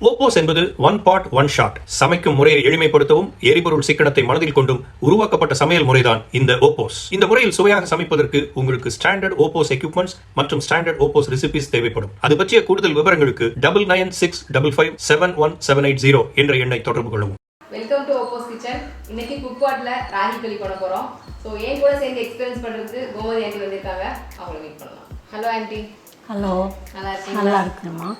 OPOS என்பது one pot one shot சமைக்கும் முறையை எளிமைப்படுத்தவும் எரிபொருள் சிக்கனத்தை மனதில் கொண்டும் உருவாக்கப்பட்ட சமையல் முறைதான் இந்த OPOS. இந்த முறையில் சுவையாக சமைப்பதற்கு உங்களுக்கு ஸ்டாண்டர்ட் OPOS எக்யூப்மெண்ட்ஸ் மற்றும் ஸ்டாண்டர்ட் OPOS ரெசிபிஸ் தேவைப்படும். அது பற்றிய கூடுதல் விவரங்களுக்கு 9965557180 என்ற எண்ணை தொடர்பு கொள்ளவும். Welcome to OPOS kitchen. இன்னைக்கு குக் பாட்ல ராகி களி பண்ண போறோம். சோ ஏன் கூட சேர்ந்து எக்ஸ்பீரியன்ஸ் பண்றதுக்கு கோமதி ஆண்டி வந்திருக்காங்க. அவங்கள மீட் பண்ணலாம். Hello aunty. ஹலோ. நல்லா இருக்கீங்களா? நல்லா இருக்கேம்மா.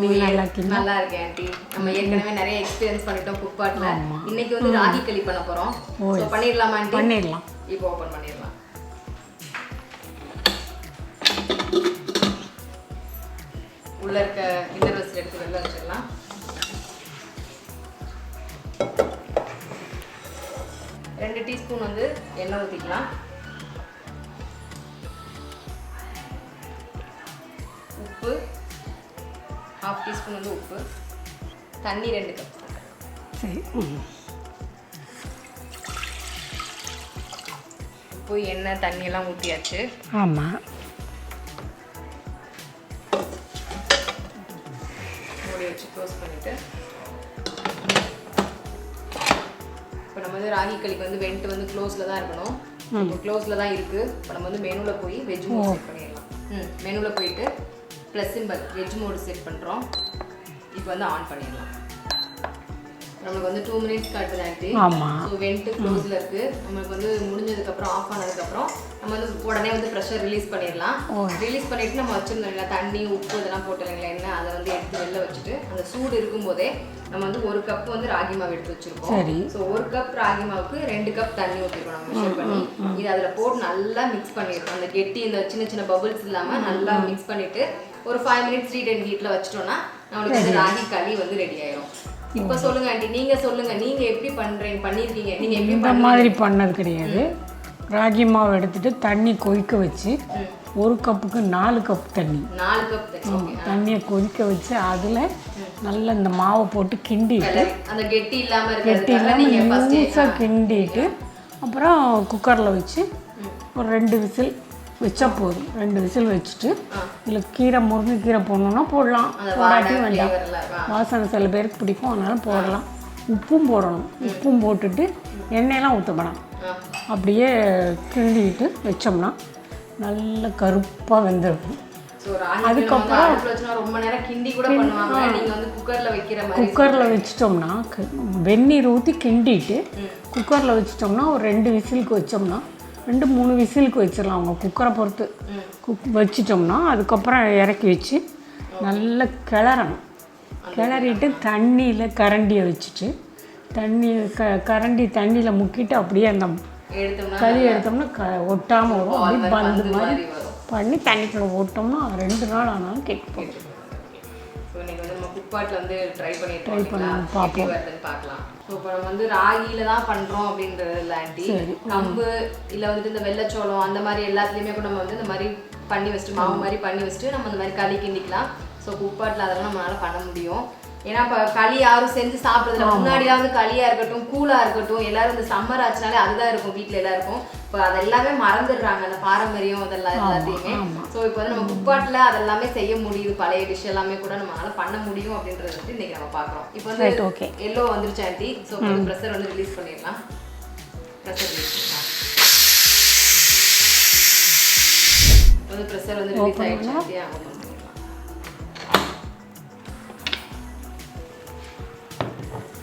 நீங்க நல்லா இருக்கீங்களா? நல்லா இருக்கேன் ஆண்டி. நம்ம ஏற்கனவே நிறைய எக்ஸ்பீரியன்ஸ் பண்ணிட்டோம் குக் பாட்ல. இன்னைக்கு வந்து ராகி களி பண்ண போறோம். சோ பண்ணிரலாமா ஆண்டி? பண்ணிரலாம். இப்போ ஓபன் பண்ணிரலாம். உள்ள இருக்க இன்னர் வெஸ்ட் எடுத்து வெளில வச்சிரலாம். ரெண்டு டீஸ்பூன் வந்து எண்ணெய் ஊற்றிக்கலாம். உப்பு 1/2 டீஸ்பூன் வந்து உப்பு, தண்ணி 2 கப். சரி. உப்பு எண்ணெய் தண்ணி எல்லாம் ஊற்றியாச்சு. ஆமாம். மூடி வச்சு க்ளோஸ் பண்ணிவிட்டு இப்போ நம்ம வந்து ராகி களிக்கு வந்து வெண்ட் வந்து க்ளோஸில் தான் இருக்கணும். இப்போ க்ளோஸில் தான் இருக்குது. இப்போ நம்ம வந்து மெனுவில் போய் வெஜ் மோட் செட் பண்ணிடலாம். மெனுவில் போயிட்டு plus symbol veg mode set பண்ணுறோம். இப்போ வந்து ஆன் பண்ணிடலாம். நம்மளுக்கு வந்து 2 மினிட்ஸ் காட்டுது ஆக்டி. ஸோ வெண்ட் க்ளோஸில் இருக்குது. நம்மளுக்கு வந்து முடிஞ்சதுக்கப்புறம் ஆஃப் ஆனதுக்கப்புறம் நம்ம வந்து உடனே வந்து ப்ரெஷர் ரிலீஸ் பண்ணிடலாம். ரிலீஸ் பண்ணிவிட்டு நம்ம வச்சுருந்தோம் இல்லைங்களா, தண்ணி உப்பு இதெல்லாம் போட்டோம் இல்லைங்களா, எண்ணெய் அதை வந்து எடுத்து வெளில வச்சுட்டு அந்த சூடு இருக்கும்போதே நம்ம வந்து 1 கப் வந்து ராகி மாவு எடுத்து வச்சுருக்கோம். ஸோ 1 கப் ராகி மாவுக்கு 2 கப் தண்ணி ஊற்றிருக்கோம். நம்ம மெஷர் பண்ணி இது அதில் போட்டு நல்லா மிக்ஸ் பண்ணிடுறோம். அந்த கெட்டி இந்த சின்ன சின்ன பபுள்ஸ் இல்லாமல் நல்லா மிக்ஸ் பண்ணிவிட்டு ஒரு 5 மினிட்ஸ் 310 ஹீட்டில் வச்சிட்டோம்னா நம்மளுக்கு வந்து ராகி களி வந்து ரெடி ஆயிடும். இப்போ சொல்லுங்க ஆண்டி, நீங்க சொல்லுங்க, நீங்க எப்படி பண்ணிருக்கீங்க? நீங்க எப்படி இந்த மாதிரி பண்ணது கிடையாது. ராகி மாவு எடுத்துட்டு தண்ணி கொதிக்க வச்சு 1 கப்புக்கு 4 கப் தண்ணி, 4 கப் தண்ணியை கொதிக்க வச்சு அதில் நல்லா இந்த மாவை போட்டு கிண்டிட்டு அந்த கெட்டி இல்லாமல் லூஸாக கிண்டிட்டு அப்புறம் குக்கரில் வச்சு ஒரு 2 விசில் வச்சா போதும். 2 விசில் வச்சுட்டு இதில் கீரை முருங்கைக்கீரை போடணுன்னா போடலாம், போடாட்டி வேண்டாம். வாசனை சில பேருக்கு பிடிக்கும், அதனால் போடலாம். உப்பும் போடணும். உப்பும் போட்டுட்டு எண்ணெயெல்லாம் ஊற்ற வேணாம். அப்படியே கிண்டிட்டு வச்சோம்னா நல்ல கருப்பாக வெந்திருக்கும். அதுக்கப்புறம் குக்கரில் வச்சிட்டோம்னா வெந்நீர் ஊற்றி கிண்டிட்டு குக்கரில் வச்சிட்டோம்னா ஒரு 2 விசிலுக்கு வச்சோம்னா 2-3 விசிலுக்கு வச்சிடலாம். அவங்க குக்கரை பொறுத்து வச்சிட்டோம்னா அதுக்கப்புறம் இறக்கி வச்சு நல்லா கிளறணும். கிளறிட்டு தண்ணியில் கரண்டியை வச்சுட்டு கரண்டி தண்ணியில் முக்கிட்டு அப்படியே அந்த களி எடுத்தோம்னா ஒட்டாமல் வரும். அப்படி பந்து மாதிரி பண்ணி தண்ணிக்குள்ள ஓட்டோம்னா 2 நாள் ஆனாலும் கேட்க போகும். ட்ரை பண்ணி பார்ப்போம், பார்க்கலாம். இப்போ நம்ம வந்து ராகியில தான் பண்றோம் அப்படின்றது இல்லை ஆண்டி. கம்பு இல்லை வந்துட்டு இந்த வெள்ளைச்சோளம் அந்த மாதிரி எல்லாத்துலேயுமே கூட நம்ம வந்து இந்த மாதிரி பண்ணி வச்சுட்டு மாவு மாதிரி பண்ணி வச்சுட்டு நம்ம இந்த மாதிரி களி கிண்டிக்கலாம். ஸோ குப்பாட்டில் அதெல்லாம் நம்மளால பண்ண முடியும். ஏன்னா இப்போ களி யாரும் செஞ்சு சாப்பிட்றதுல முன்னாடியாக வந்து களியாக இருக்கட்டும் கூலாக இருக்கட்டும் எல்லாரும் இந்த சம்மர் ஆச்சுனாலே அதுதான் இருக்கும் வீட்டில் எல்லாருக்கும். இப்போ அதெல்லாமே மறந்துடுறாங்க, அந்த பாரம்பரியம் அதெல்லாம் எல்லாத்தையுமே. ஸோ இப்போ வந்து நம்ம குப்பாட்டில் அதெல்லாமே செய்ய முடியுது. பழைய டிஷ் எல்லாமே கூட நம்மளால பண்ண முடியும் அப்படின்றது வந்து இன்னைக்கு நம்ம பார்க்குறோம். இப்போ வந்து எல்லோ வந்துருச்சு ஆண்டி. ஸோ இப்போ ப்ரெஷர் வந்து ரிலீஸ் பண்ணிடலாம். ப்ரெஷர் ரிலீஸ் பண்ணலாம். வந்து ப்ரெஷர் வந்து ரிலீஸ் ஆகிடுச்சு ஆண்டி.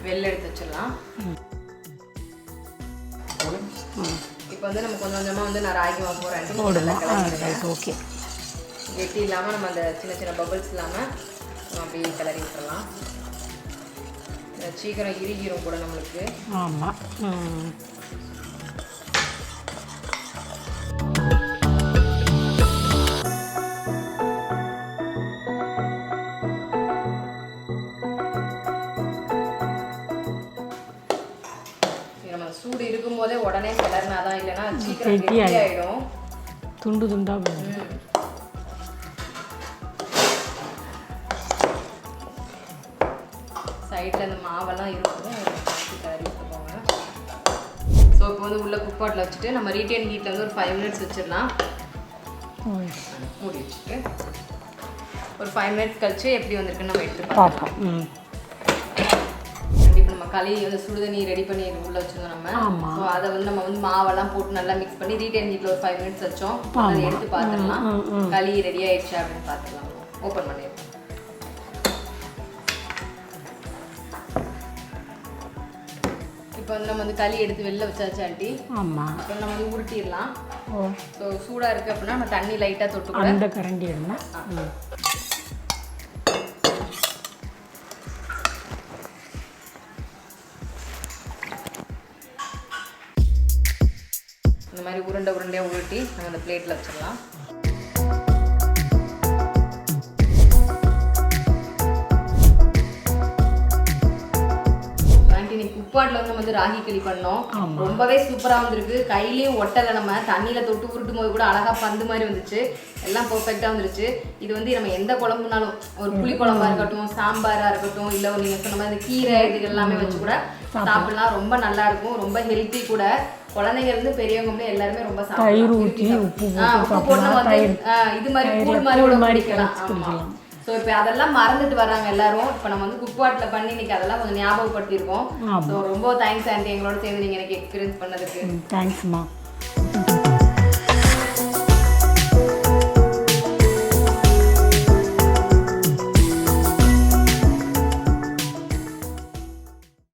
வெளில எடுத்து வச்சிடலாம். இப்போ வந்து நம்ம கொஞ்சம் கொஞ்சமாக வந்து நான் ராகி மாவு போடுறேன். ஓகே. கெட்டி இல்லாமல் நம்ம அந்த சின்ன சின்ன பபிள்ஸ் இல்லாமல் நம்ம அப்படியே கிளறி விட்டுறலாம். சீக்கிரம் இறுகிரும் கூட நம்மளுக்கு. ஆமாம். சூடு இருக்கும்போதே உடனே கிளறினாதான், இல்லைன்னா சீக்கிரம் கெட்டி ஆகிடும், துண்டு துண்டாக. சைடில் இந்த மாவெல்லாம் இருக்கும், கிளறி விட்டுக்கோங்க. ஸோ இப்போ வந்து உள்ள குப்பாட்டில் வச்சுட்டு நம்ம ரீட்டைன் ஹீட்டில் வந்து ஒரு 5 மினிட்ஸ் வச்சிடலாம். மூடி வச்சுட்டு ஒரு 5 மினிட்ஸ் கழிச்சு எப்படி வந்திருக்குன்னு நம்ம எடுத்து பார்ப்போம். களி வந்து சுடுதண்ணி ரெடி பண்ணி உள்ள வச்சிருந்தோம் நம்ம. ஸோ அதை வந்து நம்ம வந்து மாவெல்லாம் போட்டு நல்லா மிக்ஸ் பண்ணி ரீடைன் ஹீட்ல ஒரு 5 மினிட்ஸ் வச்சோம். அதை எடுத்து பார்த்துடலாம் களி ரெடி ஆயிடுச்சு அப்படின்னு பார்த்துடலாம். ஓப்பன் பண்ணிடலாம். இப்போ வந்து நம்ம வந்து களி எடுத்து வெளில வச்சாச்சு ஆண்டி. ஆமாம். அப்புறம் நம்ம வந்து உருட்டிடலாம். ஸோ சூடாக இருக்குது அப்படின்னா நம்ம தண்ணி லைட்டாக தொட்டு கூட அந்த கரண்டி இருந்தால் இந்த மாதிரி உருண்டையாக உருட்டி நம்ம அந்த பிளேட்டில் வச்சிடலாம். உப்பாட்டில் வந்து நம்ம வந்து ராகி களி பண்ணோம். ரொம்பவே சூப்பராக வந்துருக்கு. கையிலையும் ஒட்டலை. நம்ம தண்ணியில் தொட்டு உருட்டும் போது கூட அழகாக பந்து மாதிரி வந்துச்சு. எல்லாம் பர்ஃபெக்டாக வந்துருச்சு. இது வந்து நம்ம எந்த குழம்புனாலும் ஒரு புளி குழம்பா இருக்கட்டும், சாம்பாராக இருக்கட்டும், இல்லை நீங்கள் சொன்ன மாதிரி இந்த கீரை இது எல்லாமே வச்சு கூட சாப்பிடலாம். ரொம்ப நல்லா இருக்கும். ரொம்ப ஹெல்த்தி கூட. குழந்தைங்க இருந்து பெரியவங்க எல்லாருமே ரொம்ப சாப்பிடலாம். உப்பு போட்டு வந்து இது மாதிரி கூழ் மாதிரி கூட குடிக்கலாம். ஸோ இப்போ அதெல்லாம் மறந்துட்டு வராங்க எல்லாரும். இப்போ நம்ம வந்து குக்பாட்டில் பண்ணி இன்னைக்கு அதெல்லாம் கொஞ்சம் ஞாபகப்படுத்தியிருக்கோம். ஸோ ரொம்ப தேங்க்ஸ் ஆண்டி, எங்களோட சேர்ந்து நீங்கள் எனக்கு எக்ஸ்பீரியன்ஸ் பண்ணதுக்கு. தேங்க்ஸ்மா.